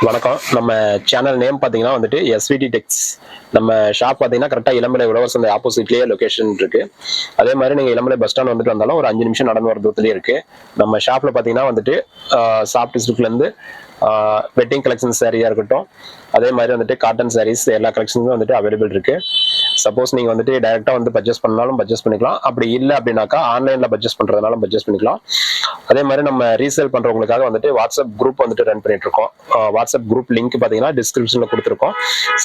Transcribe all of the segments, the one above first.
வணக்கம். நம்ம channel name பார்த்தீங்கன்னா வந்துட்டு SVT டெக்ஸ். நம்ம ஷாப் பார்த்தீங்கன்னா கரெக்டாக இளம்பிள்ளை உழவர் சந்தை ஆப்போசிட்லேயே லொகேஷன் இருக்கு. அதே மாதிரி நீங்கள் இளம்பிள்ளை பஸ் ஸ்டாண்ட் வந்துட்டு வந்தாலும் ஒரு 5 நிமிஷம் நடந்து வர தூரத்துலேயே இருக்கு. நம்ம ஷாப்பில் பார்த்தீங்கன்னா வந்துட்டு சாஃப்ட் சில்க்லேருந்து வெட்டிங் கலெக்ஷன் சாரியாக இருக்கட்டும், அதே மாதிரி வந்துட்டு காட்டன் சாரீஸ் எல்லா கலெக்ஷனுமே வந்துட்டு அவைலபிள் இருக்கு. சப்போஸ் நீங்க வந்துட்டு டைரக்டா வந்து பர்ச்சேஸ் பண்ணாலும் பர்ச்சேஸ் பண்ணிக்கலாம். அப்படி இல்லை அப்படின்னாக்கா ஆன்லைன்ல பர்ச்சேஸ் பண்றதுனாலும் பர்ச்சேஸ் பண்ணிக்கலாம். அதே மாதிரி நம்ம ரீசேல் பண்றவங்களுக்காக வந்துட்டு வாட்ஸ்அப் குரூப் வந்துட்டு ரன் பண்ணிட்டு இருக்கோம். வாட்ஸ்அப் குரூப் லிங்க் பாத்தீங்கன்னா டிஸ்கிரிப்ஷன்ல கொடுத்துருக்கோம்.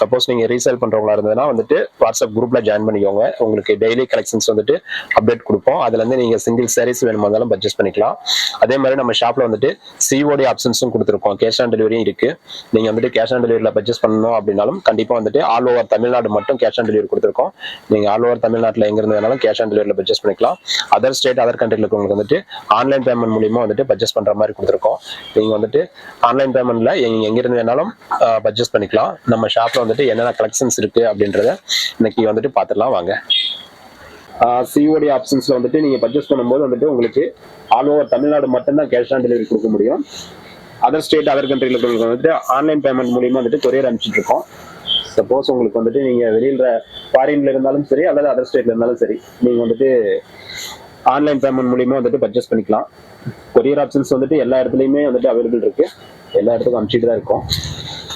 சப்போஸ் நீங்க ரீசேல் பண்றவங்களா இருந்ததுன்னா வந்துட்டு வாட்ஸ்அப் குரூப்ல ஜாயின் பண்ணிக்கோங்க. உங்களுக்கு டெய்லி கலெக்ஷன்ஸ் வந்துட்டு அப்டேட் கொடுப்போம். அதுல இருந்து நீங்க சிங்கிள் சாரீஸ் வேணுமா இருந்தாலும் பர்ச்சேஸ் பண்ணிக்கலாம். அதே மாதிரி நம்ம ஷாப்ல வந்துட்டு COD ஆப்ஷன்ஸும் கொடுத்துருக்கோம். கேஷ் ஆன் டெலிவரியும் இருக்கு. நீங்க வந்துட்டு கேஷ் ஆன் டெலிவரியில பர்ச்சேஸ் பண்ணணும் அப்படின்னாலும் கண்டிப்பா வந்துட்டு ஆல் ஓவர் தமிழ்நாடு மட்டும் கேஷ் ஆன் டெலிவரி கொடுத்துருக்கோம். நீங்க ஆல் ஓவர் தமிழ்நாட்டில் எங்க இருந்து வேணாலும் கேஷ் ஆன் டெலிவரியில பர்ச்சேஸ் பண்ணிக்கலாம். அதர் ஸ்டேட் அதர் கண்ட்ரில இருக்கவங்களுக்கு வந்துட்டு ஆன்லைன் பேமெண்ட் மூலியமா வந்துட்டு பர்ச்சேஸ் பண்ற மாதிரி கொடுத்துருக்கோம். நீங்க வந்துட்டு ஆன்லைன் பேமெண்ட்ல எங்க இருந்து வேணாலும் பர்ச்சேஸ் பண்ணிக்கலாம். நம்ம ஷாப்ல வந்துட்டு என்னென்ன கலெக்ஷன்ஸ் இருக்கு அப்படின்றத இன்னைக்கு வந்துட்டு பார்த்துடலாம் வாங்க. COD ஆப்ஷன்ஸ்ல வந்துட்டு நீங்க பர்ச்சேஸ் பண்ணும்போது வந்துட்டு உங்களுக்கு ஆல் ஓவர் தமிழ்நாடு மட்டும்தான் கேஷ் ஆன் டெலிவரி கொடுக்க முடியும். அதர் ஸ்டேட் அதர் கண்ட்ரில இருக்கவங்களுக்கு வந்துட்டு ஆன்லைன் பேமெண்ட் மூலியமா வந்துட்டு கொரியர் அனுப்பிச்சிட்டு இருக்கோம். சப்போஸ் உங்களுக்கு வந்துட்டு நீங்க வெளியில ஃபாரின்ல இருந்தாலும் சரி அல்லது அதர் ஸ்டேட்ல இருந்தாலும் சரி, நீங்க வந்துட்டு ஆன்லைன் பேமெண்ட் மூலியமா வந்துட்டு பர்ச்சேஸ் பண்ணிக்கலாம். கொரியர் ஆப்ஷன்ஸ் வந்துட்டு எல்லா இடத்துலயுமே வந்துட்டு அவைலபிள் இருக்கு. எல்லா இடத்துக்கும் அனுப்பிச்சிட்டு தான் இருக்கும்.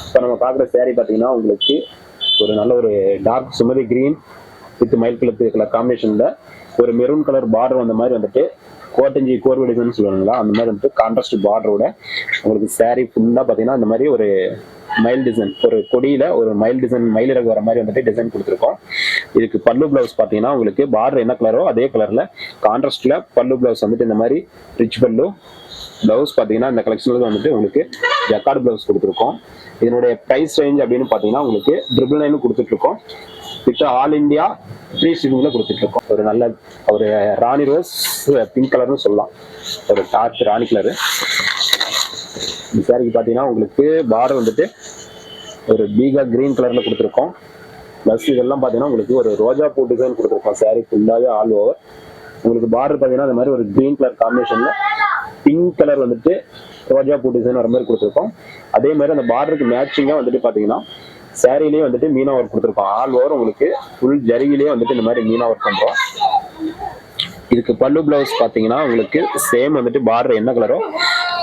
இப்போ நம்ம பார்க்குற சாரீ பார்த்தீங்கன்னா உங்களுக்கு ஒரு நல்ல ஒரு டார்க் சுமதி கிரீன் வித் மயில் கலர் காம்பினேஷன்ல ஒரு மெரூன் கலர் பார்டர் அந்த மாதிரி வந்துட்டு கோட்டஞ்சி கோர்வை டிசைன் சொல்லுவாங்களா, அந்த மாதிரி வந்துட்டு கான்ட்ராஸ்ட் பார்டரோட உங்களுக்கு சாரீ ஃபுல்லா பார்த்தீங்கன்னா இந்த மாதிரி ஒரு மயில் டிசைன், ஒரு கொடியில ஒரு மயில் டிசைன், மயில் இறகு வர மாதிரி வந்துட்டு டிசைன் கொடுத்துருக்கோம். இதுக்கு பல்லு பிளவுஸ் பார்த்தீங்கன்னா உங்களுக்கு பார்டர் என்ன கலரோ அதே கலர்ல கான்ட்ராஸ்ட்ல பல்லு பிளவுஸ் வந்துட்டு இந்த மாதிரி ரிச் பல்லு பிளவுஸ் பார்த்தீங்கன்னா இந்த கலெக்ஷன்ல வந்துட்டு உங்களுக்கு ஜக்கார்டு பிளவுஸ் கொடுத்துருக்கோம். இதனுடைய பிரைஸ் ரேஞ்ச் அப்படின்னு பார்த்தீங்கன்னா உங்களுக்கு 999 கொடுத்துட்டு இருக்கோம். வித் ஆல் இந்தியா ஃப்ரீ ஷிப்பிங்ல கொடுத்துட்டு இருக்கோம். ஒரு நல்ல ஒரு ராணி ரோஸ் பிங்க் கலர்னு சொல்லலாம், ஒரு டார்க் ராணி கலரு. இந்த சாரிக்கு பார்த்தீங்கன்னா உங்களுக்கு பார்டர் வந்துட்டு ஒரு பீகா கிரீன் கலர்ல கொடுத்துருக்கோம். பிளஸ் இதெல்லாம் பார்த்தீங்கன்னா உங்களுக்கு ஒரு ரோஜா பூ டிசைன் கொடுத்துருக்கோம். சாரி ஃபுல்லாகவே ஆல் ஓவர் உங்களுக்கு பார்டர் பார்த்தீங்கன்னா இந்த மாதிரி ஒரு கிரீன் கலர் காம்பினேஷன்ல பிங்க் கலர் வந்துட்டு ரோஜா பூ டிசைன் வர மாதிரி கொடுத்துருக்கோம். அதே மாதிரி அந்த பார்டருக்கு மேட்சிங்கா வந்துட்டு பார்த்தீங்கன்னா சாரிலேயே வந்துட்டு மீனா ஒர்க் கொடுத்துருக்கோம். ஆல் ஓவர் உங்களுக்கு ஃபுல் ஜரிகிலேயே வந்துட்டு இந்த மாதிரி மீனா ஒர்க் பண்றோம். இதுக்கு பல்லு பிளவுஸ் பாத்தீங்கன்னா உங்களுக்கு சேம் வந்துட்டு பார்டர் என்ன கலரோ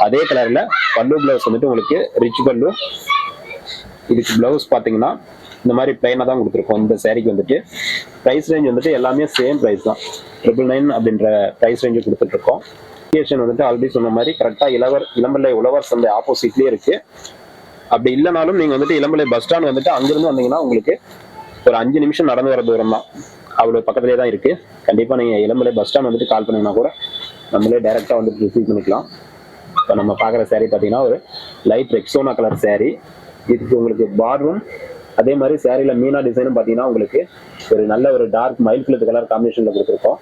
அதே கலர்ல பல்லு பிளவுஸ் வந்துட்டு உங்களுக்கு ரிச் பல்லு. இதுக்கு பிளவுஸ் பாத்தீங்கன்னா இந்த மாதிரி பிளைனா தான் கொடுத்துருக்கோம். இந்த சாரிக்கு வந்துட்டு பிரைஸ் ரேஞ்ச் வந்துட்டு எல்லாமே சேம் பிரைஸ் தான், 999 அப்படின்ற பிரைஸ் ரேஞ்சு கொடுத்துட்டு இருக்கோம். லொகேஷன் வந்துட்டு ஆல்ரெடி சொன்ன மாதிரி கரெக்டா இளம்பிள்ளை உழவர் சந்தை ஆப்போசிட்லயே இருக்கு. அப்படி இல்லைனாலும் நீங்க வந்துட்டு இளம்பிள்ளை பஸ் ஸ்டாண்ட் வந்துட்டு அங்கிருந்து வந்தீங்கன்னா உங்களுக்கு ஒரு 5 நிமிஷம் நடந்து வர தூரம் தான், அவ்வளவு பக்கத்துலேயே தான் இருக்கு. கண்டிப்பா நீங்க இளம்பிள்ளை பஸ் ஸ்டாண்ட் வந்துட்டு கால் பண்ணீங்கன்னா கூட நம்மளே டைரக்டா வந்துட்டு ரிசீவ் பண்ணிக்கலாம். இப்போ நம்ம பார்க்குற சாரீ பார்த்தீங்கன்னா ஒரு லைட் ரெக்ஸோனா கலர் சாரீ. இதுக்கு உங்களுக்கு பார்டரும் அதே மாதிரி சாரியில மீனா டிசைனும் பார்த்தீங்கன்னா உங்களுக்கு ஒரு நல்ல ஒரு டார்க் மயில் கலர் காம்பினேஷன்ல கொடுத்துருக்கோம்.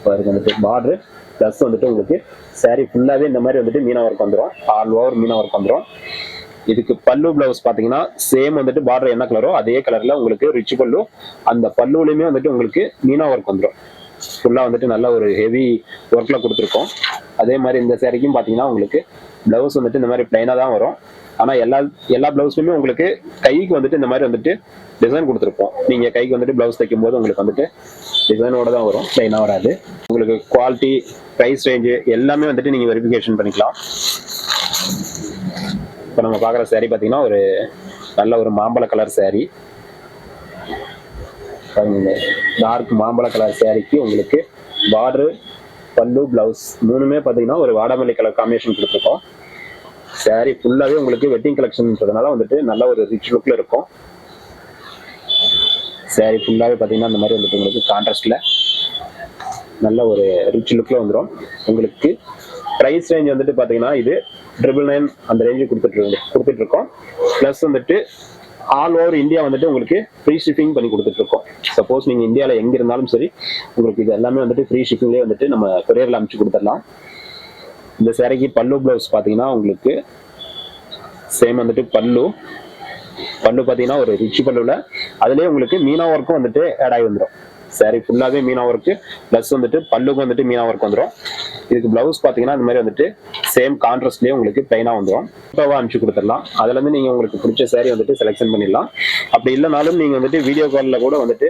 வந்துட்டு பார்டர் பிளஸ் வந்துட்டு உங்களுக்கு சாரி ஃபுல்லாவே இந்த மாதிரி வந்துட்டு மீனா ஒர்க் வந்துடும். ஆல் ஓவர் மீனா ஒர்க் வந்துடும். இதுக்கு பல்லு பிளவுஸ் பாத்தீங்கன்னா சேம் வந்துட்டு பார்டர் என்ன கலரோ அதே கலர்ல உங்களுக்கு ரிச் பல்லு. அந்த பல்லுலயுமே வந்துட்டு உங்களுக்கு மீனா ஒர்க் வந்துடும். ஃபுல்லா வந்துட்டு நல்ல ஒரு ஹெவி ஒர்க்ல கொடுத்துருக்கோம். அதே மாதிரி இந்த சாரிக்கும் பாத்தீங்கன்னா உங்களுக்கு பிளவுஸ் வந்துட்டு இந்த மாதிரி பிளைனா தான் வரும். ஆனா எல்லா பிளவுஸ்லயுமே உங்களுக்கு கைக்கு வந்துட்டு இந்த மாதிரி வந்துட்டு டிசைன் கொடுத்துருப்போம். நீங்க கைக்கு வந்துட்டு பிளவுஸ் தைக்கும் போது உங்களுக்கு வந்துட்டு டிசைனோட தான் வரும், பிளைனா வராது. உங்களுக்கு குவாலிட்டி பிரைஸ் ரேஞ்சு எல்லாமே வந்துட்டு நீங்க வெரிஃபிகேஷன் பண்ணிக்கலாம். இப்போ நம்ம பார்க்குற சாரீ பார்த்தீங்கன்னா ஒரு நல்ல ஒரு மாம்பழ கலர் சாரீ, டார்க் மாம்பழ கலர் சாரீக்கு உங்களுக்கு பார்டரு பல்லு பிளவுஸ் மூணுமே பார்த்தீங்கன்னா ஒரு வாடாமல்லி கலர் காம்பினேஷன் கொடுத்துருக்கோம். சாரீ ஃபுல்லாவே உங்களுக்கு வெட்டிங் கலெக்ஷன்ன்றதுனால வந்துட்டு நல்ல ஒரு ரிச் லுக்ல இருக்கும். சாரீ ஃபுல்லாவே பார்த்தீங்கன்னா இந்த மாதிரி வந்துட்டு உங்களுக்கு கான்ட்ராஸ்ட்ல நல்ல ஒரு ரிச் லுக்ல வந்துடும். உங்களுக்கு பிரைஸ் ரேஞ்ச் வந்துட்டு பாத்தீங்கன்னா இது 999 அந்த ரேஞ்சு கொடுத்துட்டு இருக்கோம். பிளஸ் வந்துட்டு ஆல் ஓவர் இந்தியா வந்துட்டு உங்களுக்கு ஃப்ரீ ஷிப்பிங் பண்ணி கொடுத்துட்டு இருக்கோம். சப்போஸ் நீங்க இந்தியாவில் எங்க இருந்தாலும் சரி உங்களுக்கு இது எல்லாமே வந்துட்டு ஃப்ரீ ஷிப்பிங்லேயே வந்துட்டு நம்ம கொரியர்ல அனுப்பிச்சு கொடுத்துடலாம். இந்த சாரிக்கு பல்லு பிளவுஸ் பாத்தீங்கன்னா உங்களுக்கு சேம் வந்துட்டு பல்லு பாத்தீங்கன்னா ஒரு ரிச் பல்லுல அதுலயே உங்களுக்கு மீனா ஒர்க்கும் வந்துட்டு ஆட் ஆகி வந்துடும். சாரி ஃபுல்லாவே மீனா ஒர்க்கு பிளஸ் வந்துட்டு பல்லுக்கு வந்துட்டு மீனா ஒர்க் வந்துடும். இதுக்கு பிளவுஸ் பாத்தீங்கன்னா இந்த மாதிரி வந்துட்டு சேம் கான்ட்ராஸ்ட்லயே உங்களுக்கு பிளைனா வந்துடும். போட்டோவா அனுப்பிச்சு கொடுத்துடலாம். அதுல இருந்து நீங்க உங்களுக்கு பிடிச்ச saree வந்துட்டு செலக்ஷன் பண்ணிடலாம். அப்படி இல்லைனாலும் நீங்க வந்துட்டு வீடியோ கால்ல கூட வந்துட்டு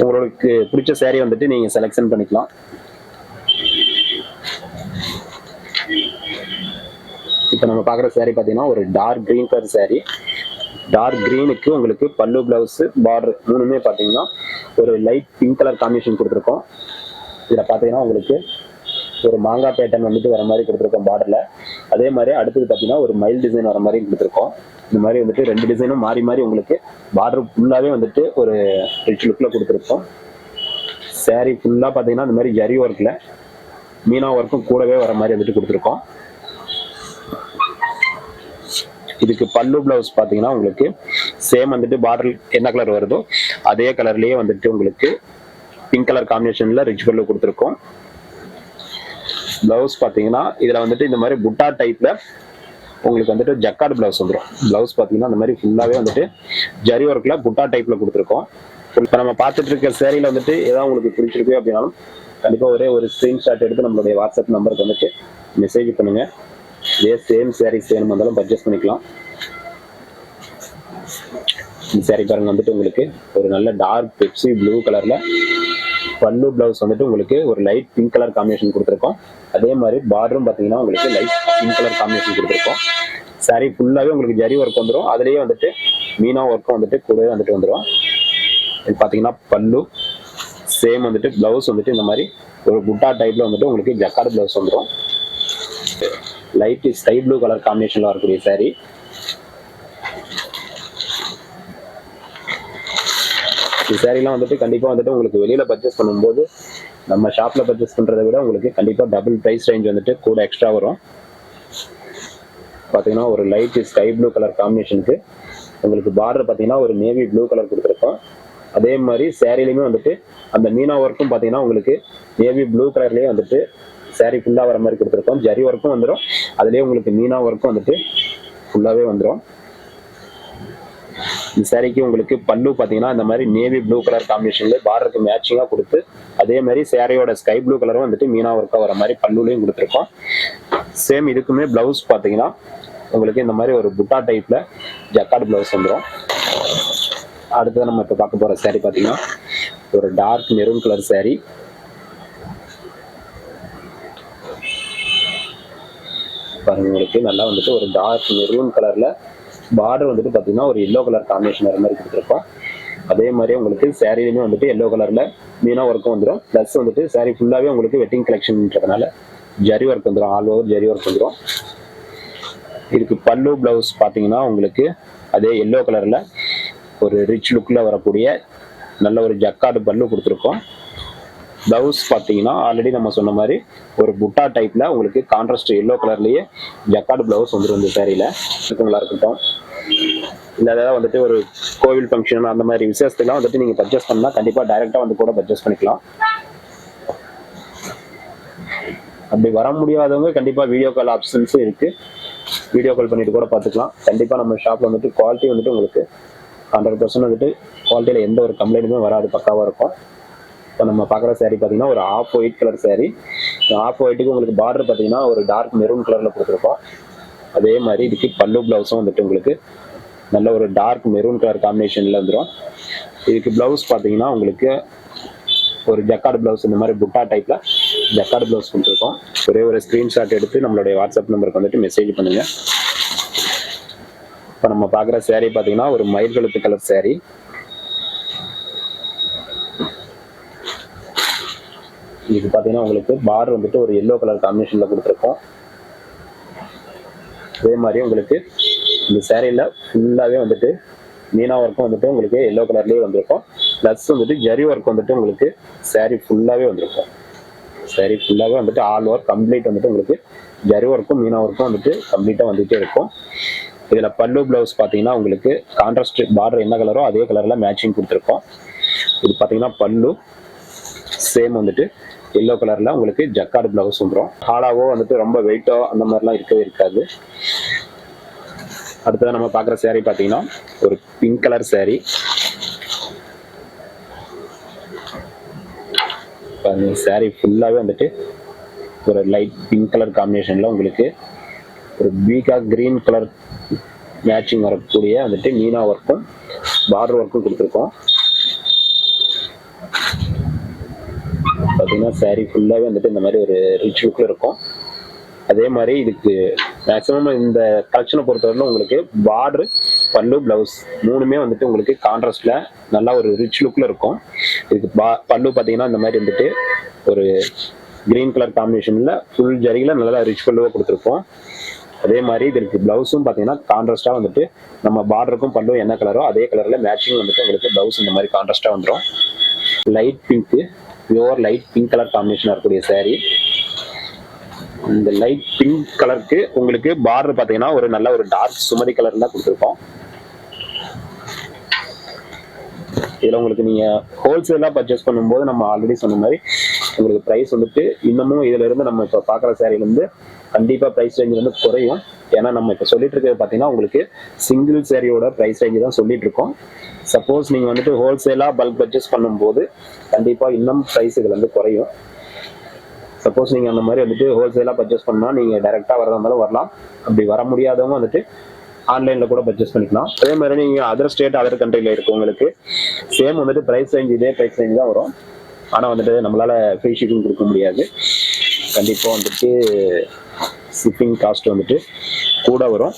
உங்களுக்கு பிடிச்ச saree வந்துட்டு நீங்க செலக்ஷன் பண்ணிக்கலாம். இப்போ நம்ம பார்க்குற saree பார்த்தீங்கன்னா ஒரு dark green colour saree. Dark கிரீனுக்கு உங்களுக்கு பல்லு பிளவுஸ் பார்டர் மூணுமே பார்த்தீங்கன்னா ஒரு லைட் பிங்க் கலர் காம்பினேஷன் கொடுத்துருக்கோம். இதில் பார்த்தீங்கன்னா உங்களுக்கு ஒரு மாங்காய் பேட்டர்ன் வந்துட்டு வர மாதிரி கொடுத்துருக்கோம் பார்டரில். அதே மாதிரி அடுத்தது பார்த்தீங்கன்னா ஒரு மைல் டிசைன் வர மாதிரி கொடுத்துருக்கோம். இந்த மாதிரி வந்துட்டு 2 டிசைனும் மாறி மாறி உங்களுக்கு பார்டர் ஃபுல்லாகவே வந்துட்டு ஒரு ரிச் லுக்கில் கொடுத்துருக்கோம். saree ஃபுல்லாக பார்த்தீங்கன்னா இந்த மாதிரி ஜரி ஒர்க்கில் மீனா ஒர்க்கும் கூடவே வர மாதிரி வந்துட்டு கொடுத்துருக்கோம். இதுக்கு பல்லு பிளவுஸ் பார்த்தீங்கன்னா உங்களுக்கு சேம் வந்துட்டு பார்டர் என்ன கலர் வருதோ அதே கலர்லயே வந்துட்டு உங்களுக்கு பிங்க் கலர் காம்பினேஷன்ல ரிச் பல்லு கொடுத்துருக்கோம். பிளவுஸ் பார்த்தீங்கன்னா இதுல வந்துட்டு இந்த மாதிரி புட்டா டைப்ல உங்களுக்கு வந்துட்டு ஜக்கார்டு பிளவுஸ் வந்துடும். பிளவுஸ் பார்த்தீங்கன்னா இந்த மாதிரி ஃபுல்லாவே வந்துட்டு ஜரி ஒர்க்ல புட்டா டைப்ல கொடுத்துருக்கோம். இப்போ நம்ம பார்த்துட்டு இருக்க சேரீல வந்துட்டு ஏதாவது உங்களுக்கு பிடிச்சிருக்கு அப்படின்னாலும் கண்டிப்பா ஒரு ஸ்கிரீன்ஷாட் எடுத்து நம்மளுடைய வாட்ஸ்அப் நம்பருக்கு வந்துட்டு மெசேஜ் பண்ணுங்க. இதே சேம் sarees வேணும் வந்தாலும் பர்ச்சேஸ் பண்ணிக்கலாம். இந்த saree பாருங்க வந்துட்டு உங்களுக்கு ஒரு நல்ல டார்க் பெப்சி ப்ளூ கலர்ல பல்லு பிளவுஸ் வந்துட்டு உங்களுக்கு ஒரு லைட் பிங்க் கலர் காம்பினேஷன் கொடுத்துருக்கோம். அதே மாதிரி பார்டரும் பார்த்தீங்கன்னா உங்களுக்கு லைட் பிங்க் கலர் காம்பினேஷன் கொடுத்துருக்கோம். saree ஃபுல்லாவே உங்களுக்கு ஜரி ஒர்க் வந்துடும். அதுலயே வந்துட்டு மீனா ஒர்க்கும் வந்துட்டு கூடவே வந்துட்டு வந்துடும். இது பார்த்தீங்கன்னா பல்லு சேம் வந்துட்டு பிளவுஸ் வந்துட்டு இந்த மாதிரி ஒரு புட்டா டைப்ல வந்துட்டு உங்களுக்கு ஜக்கார்டு பிளவுஸ் வந்துடும். லைட் ஸ்கை ப்ளூ கலர் காம்பினேஷன்ல வரக்கூடிய saree. இந்த சாரீலாம் வந்துட்டு கண்டிப்பா வந்துட்டு உங்களுக்கு வெளியில பர்ச்சேஸ் பண்ணும்போது நம்ம ஷாப்ல பர்ச்சேஸ் பண்றதை விட உங்களுக்கு கண்டிப்பா டபுள் பிரைஸ் ரேஞ்ச் வந்துட்டு கூட எக்ஸ்ட்ரா வரும். பாத்தீங்கன்னா ஒரு லைட் ஸ்கை ப்ளூ கலர் காம்பினேஷனுக்கு உங்களுக்கு பார்டர் பாத்தீங்கன்னா ஒரு நேவி ப்ளூ கலர் கொடுத்துருக்கோம். அதே மாதிரி சாரிலையுமே வந்துட்டு அந்த மீனா ஒர்க்கும் பாத்தீங்கன்னா உங்களுக்கு நேவி ப்ளூ கலர்லயே வந்துட்டு saree ஃபுல்லா வர மாதிரி கொடுத்துருக்கோம். ஜரி ஒர்க்கும் வந்துடும். அதுலயே உங்களுக்கு மீனா ஒர்க்கும் வந்துட்டு ஃபுல்லாவே வந்துடும். இந்த சாரிக்கு உங்களுக்கு பல்லு பாத்தீங்கன்னா இந்த மாதிரி நேவி ப்ளூ கலர் காம்பினேஷன்ல பார்டருக்கு மேட்சிங்கா கொடுத்து அதே மாதிரி சாரியோட ஸ்கை ப்ளூ கலரும் வந்துட்டு மீனா ஒர்க்கா வர மாதிரி பல்லுலையும் கொடுத்துருக்கோம். சேம் இதுக்குமே பிளவுஸ் பாத்தீங்கன்னா உங்களுக்கு இந்த மாதிரி ஒரு புட்டா டைப்ல ஜக்கார்டு பிளவுஸ் வந்துடும். அடுத்தது நம்ம இப்ப பார்க்க போற saree பாத்தீங்கன்னா ஒரு டார்க் மெரூன் கலர் saree. பாருங்க உங்களுக்கு நல்லா வந்துட்டு ஒரு டார்க் மெரூன் கலர்ல பார்டர் வந்துட்டு பாத்தீங்கன்னா ஒரு எல்லோ கலர் காம்பினேஷன் வர மாதிரி கொடுத்துருக்கோம். அதே மாதிரி உங்களுக்கு சாரிலுமே வந்துட்டு எல்லோ கலர்ல மீனா ஒர்க்கும் வந்துடும். பிளஸ் வந்துட்டு saree ஃபுல்லாவே உங்களுக்கு வெட்டிங் கலெக்ஷன்ன்றதுனால ஜரி ஒர்க் வந்துடும். ஆல் ஓவர் ஜரி ஒர்க் வந்துடும். இதுக்கு பல்லு பிளவுஸ் பாத்தீங்கன்னா உங்களுக்கு அதே எல்லோ கலர்ல ஒரு ரிச் லுக்ல வரக்கூடிய நல்ல ஒரு ஜக்கார்டு பல்லு கொடுத்துருக்கோம். பிளவுஸ் பாத்தீங்கன்னா ஆல்ரெடி நம்ம சொன்ன மாதிரி ஒரு புட்டா டைப்ல உங்களுக்கு கான்ட்ராஸ்ட் எல்லோ கலர்லயே ஜக்கார்டு பிளவுஸ் வந்துடும். இந்த சாரியில இருக்குங்களா இருக்கட்டும் இல்ல ஏதாவது வந்துட்டு ஒரு கோவில் ஃபங்க்ஷன் அந்த மாதிரி விசேஷத்துலாம் வந்துட்டு நீங்க பர்ச்சேஸ் பண்ணா கண்டிப்பா டைரக்டா வந்து கூட பர்ச்சேஸ் பண்ணிக்கலாம். அப்படி வர முடியாதவங்க கண்டிப்பா வீடியோ கால் ஆப்ஷன்ஸும் இருக்கு. வீடியோ கால் பண்ணிட்டு கூட பார்த்துக்கலாம். கண்டிப்பா நம்ம ஷாப்ல வந்துட்டு குவாலிட்டி வந்துட்டு உங்களுக்கு 100% வந்துட்டு குவாலிட்டியில எந்த ஒரு கம்ப்ளைண்ட்டுமே வராது, பக்காவா இருக்கும். இப்போ நம்ம பார்க்குற saree பார்த்தீங்கன்னா ஒரு off white colour saree. Off ஒயிட்டுக்கு உங்களுக்கு பார்டர் பார்த்தீங்கன்னா ஒரு டார்க் மெரூன் கலர்ல கொடுத்துருக்கோம். அதே மாதிரி இதுக்கு பல்லு பிளவுஸும் வந்துட்டு உங்களுக்கு நல்ல ஒரு டார்க் மெரூன் கலர் காம்பினேஷன்ல வந்துடும். இதுக்கு பிளவுஸ் பார்த்தீங்கன்னா உங்களுக்கு ஒரு ஜக்கார்டு பிளவுஸ் இந்த மாதிரி புட்டா டைப்ல ஜக்கார்டு பிளவுஸ் கொடுத்துருக்கோம். ஒரு ஸ்கிரீன்ஷாட் எடுத்து நம்மளுடைய வாட்ஸ்அப் நம்பருக்கு வந்துட்டு மெசேஜ் பண்ணுங்க. இப்போ நம்ம பார்க்குற saree பார்த்தீங்கன்னா ஒரு மயில் கழுத்து கலர் saree. இது பாத்தீங்கன்னா உங்களுக்கு பார்டர் வந்துட்டு ஒரு எல்லோ கலர் காம்பினேஷன்ல கொடுத்துருக்கோம். அதே மாதிரி உங்களுக்கு இந்த சாரியில ஃபுல்லாவே வந்துட்டு மீனா ஒர்க்கும் வந்துட்டு உங்களுக்கு எல்லோ கலர்லயே வந்திருக்கும். பிளஸ் வந்துட்டு ஜரி ஒர்க் வந்துட்டு உங்களுக்கு saree ஃபுல்லாவே வந்திருக்கும். saree ஃபுல்லாவே வந்துட்டு ஆல் ஓவர் கம்ப்ளீட் வந்துட்டு உங்களுக்கு ஜரி ஒர்க்கும் மீனா ஒர்க்கும் வந்துட்டு கம்ப்ளீட்டா வந்துட்டே இருக்கும். இதுல பல்லு பிளவுஸ் பாத்தீங்கன்னா உங்களுக்கு கான்ட்ராஸ்ட் பார்டர் என்ன கலரோ அதே கலர்ல மேட்சிங் கொடுத்துருக்கோம். இது பாத்தீங்கன்னா பல்லு சேம் வந்துட்டு எல்லோ கலர்ல உங்களுக்கு ஜக்கார்டு பிளவுஸ் வந்துடும். ஹார்டாவோ வந்துட்டு ரொம்ப வெயிட்டோ அந்த மாதிரிலாம் இருக்கவே இருக்காது. அடுத்ததான் நம்ம பார்க்குற saree பார்த்தீங்கன்னா ஒரு பிங்க் கலர் saree. saree ஃபுல்லாவே வந்துட்டு ஒரு லைட் பிங்க் கலர் காம்பினேஷனில் உங்களுக்கு ஒரு பீகாக் கிரீன் கலர் மேட்சிங் வரக்கூடிய வந்துட்டு மீனா ஒர்க்கும் பார்டர் ஒர்க்கும் கொடுத்துருக்கோம். பார்த்தீங்கன்னா சாரீ ஃபுல்லாகவே வந்துட்டு இந்த மாதிரி ஒரு ரிச் லுக்கில் இருக்கும். அதே மாதிரி இதுக்கு மேக்ஸிமம் இந்த கலெக்ஷனை பொறுத்தவரையிலும் உங்களுக்கு பார்டர், பல்லு, பிளவுஸ் மூணுமே வந்துட்டு உங்களுக்கு கான்ட்ராஸ்ட்ல நல்லா ஒரு ரிச் லுக்ல இருக்கும். இதுக்கு பல்லு பார்த்தீங்கன்னா இந்த மாதிரி வந்துட்டு ஒரு கிரீன் கலர் காம்பினேஷன்ல ஃபுல் ஜரியில நல்லா ரிச் பல்லுவை கொடுத்துருக்கோம். அதே மாதிரி இதுக்கு பிளவுஸும் பார்த்தீங்கன்னா கான்ட்ராஸ்டா வந்துட்டு நம்ம பார்டருக்கும் பல்லும் என்ன கலரோ அதே கலர்ல மேட்சிங் வந்துட்டு உங்களுக்கு பிளவுஸ் இந்த மாதிரி கான்ட்ராஸ்டா வந்துடும். Light pink, pure light pink colour காம்பினேஷனா இருக்கக்கூடிய சாரீ. இந்த லைட் பிங்க் கலருக்கு உங்களுக்கு பார்டர் பார்த்தீங்கன்னா ஒரு நல்ல ஒரு டார்க் சுமதி கலர்ல கொடுத்துருக்கோம். இதுல உங்களுக்கு நீங்க ஹோல்சேலா பர்ச்சேஸ் பண்ணும்போது நம்ம ஆல்ரெடி சொன்ன மாதிரி உங்களுக்கு பிரைஸ் வந்துட்டு இன்னமும் இதுல இருந்து நம்ம இப்ப பாக்குற சாரில இருந்து கண்டிப்பா பிரைஸ் ரேஞ்ச் வந்து குறையும். ஏன்னா நம்ம இப்ப சொல்லிட்டு இருக்கிறது பாத்தீங்கன்னா உங்களுக்கு சிங்கிள் சாரியோட பிரைஸ் ரேஞ்ச் தான் சொல்லிட்டு இருக்கோம். சப்போஸ் நீங்க வந்துட்டு ஹோல்சேலா பல்க் பர்ச்சேஸ் பண்ணும்போது கண்டிப்பா இன்னும் பிரைஸ் இதுல இருந்து குறையும். சப்போஸ் நீங்க அந்த மாதிரி வந்துட்டு ஹோல்சேலா பர்ச்சேஸ் பண்ணா நீங்க டைரக்டா வரதா இருந்தாலும் வரலாம். அப்படி வர முடியாதவங்க வந்துட்டு ஆன்லைன்ல கூட பர்ச்சேஸ் பண்ணிக்கலாம். அதே மாதிரி நீங்க அதர் ஸ்டேட் அதர் கண்ட்ரில இருக்கவங்களுக்கு சேம் வந்துட்டு பிரைஸ் ரேஞ்ச் இதே பிரைஸ் ரேஞ்ச் தான் வரும். ஆனா வந்துட்டு நம்மளால ஃப்ரீ ஷிப்பிங் கொடுக்க முடியாது. கண்டிப்பா வந்துட்டு ஷிப்பிங் காஸ்ட் வந்துட்டு கூட வரும்.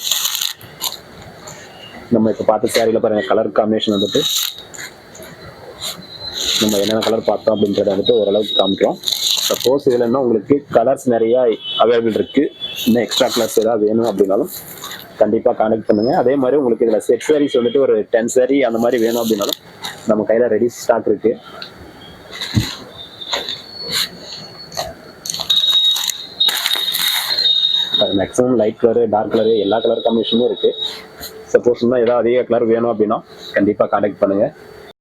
நம்ம இப்ப பார்த்த சாரியில பாருங்க கலர் காம்பினேஷன் வந்துட்டு நம்ம என்னென்ன கலர் பார்த்தோம் அப்படின்றத வந்துட்டு ஓரளவுக்கு காமிக்கிறோம். சப்போஸ் இதுல என்ன உங்களுக்கு கலர்ஸ் நிறைய அவைலபிள் இருக்கு, இன்னும் எக்ஸ்ட்ரா கலர்ஸ் ஏதாவது வேணும் அப்படின்னாலும் கண்டிப்பா கான்டெக்ட் பண்ணுங்க. அதே மாதிரி உங்களுக்கு இதுல செட் சாரீஸ் வந்துட்டு ஒரு 10 சாரி அந்த மாதிரி வேணும் அப்படின்னாலும் நம்ம கையில ரெடி ஸ்டாக் இருக்கு. Maximum light colour, dark colour, எல்லா கலர் காம்பினேஷனும் இருக்கு. சப்போஸ் இன்னும் ஏதாவது அதிக கலர் வேணும் அப்படின்னா கண்டிப்பா கான்டெக்ட் பண்ணுங்க.